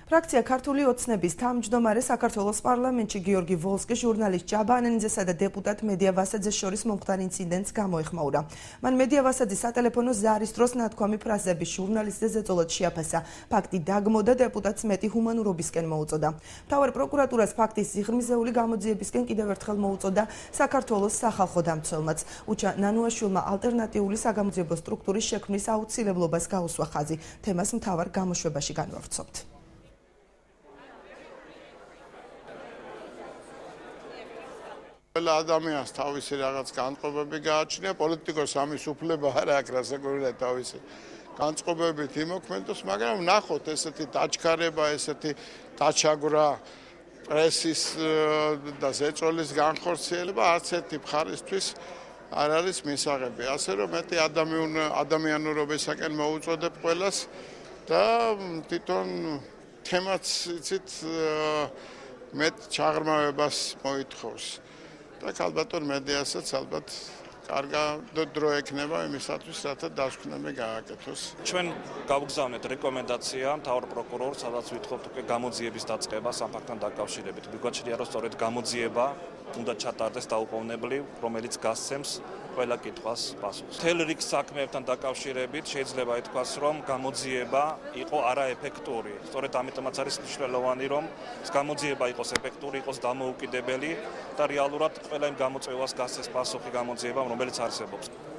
ფრაქცია ქართული ოცნების თავმჯდომარე საქართველოს პარლამენტში გიორგი ვოლსკი ჟურნალისტ ჯაბა ანენიძესა და დეპუტატ მედია ვასაძეს შორის მომხდარ ინციდენტს გამოეხმაურა. მან მედია ვასაძის სატელეფონო ზარის დროს ნათქვამი ფრაზები ჟურნალისტზე ზეწოლად შეაფასა. ფაქტი დაგმოდა დეპუტატს მეტი ჰუმანურობისკენ მოუწოდა. მთავარ პროკურატურას ფაქტის სიღრმისეული გამოძიებისკენ კიდევ ერთხელ მოუწოდა საქართველოს სახალხო დამცველმაც. უჩა ნანუაშვილმა ალტერნატიული საგამოძიებო სტრუქტურის შექმნის აუცილებლობას გაუსვა ხაზი. თემას მთავარ გამოშვებაში განვავრცობთ. ადამიანს თავისი რაღაც განწყობები გააჩნია, პოლიტიკოს ამის უფლება არ აქვს, რასაკვირველია თავისი განწყობებით იმოქმედოს, მაგრამ ნახოთ ესეთი დაჩქარება, ესეთი დაჩაგვრა პრესის და ზეწოლის განხორციელება არც ერთი მხარისთვის არ არის მისაღები. ასე რომ მეტი ადამიანურობისაკენ მოუწოდებ ყველას და თვითონ თემაც იცით მეტ ჩაღრმავებას მოითხოვს. და ალბათ მედიასაც ალბათ კარგა დრო ექნება იმისათვის, რათა დასკვნები გააკეთოს. ჩვენ გავგზავნეთ რეკომენდაცია მთავარ პროკურორს, სადაც ვითხოვთ უკვე გამოძიების დაწყება ამ ფაქტთან დაკავშირებით. მიგვაჩნია, რომ სწორედ გამოძიება უნდა ჩატარდეს დაუყოვნებლივ, რომელიც გასცემს ყველა კითხვას პასუხს. მთელ რიგ საქმეებთან დაკავშირებით შეიძლება ითქვას, რომ გამოძიება იყო არაეფექტური. სწორედ ამიტომაც არის მნიშვნელოვანი, რომ გამოძიება იყოს ეფექტური, იყოს დამოუკიდებელი და რეალურად ყველა იმ გამოწვევას გასცეს პასუხი გამოძიებამ, რომელიც არსებობს.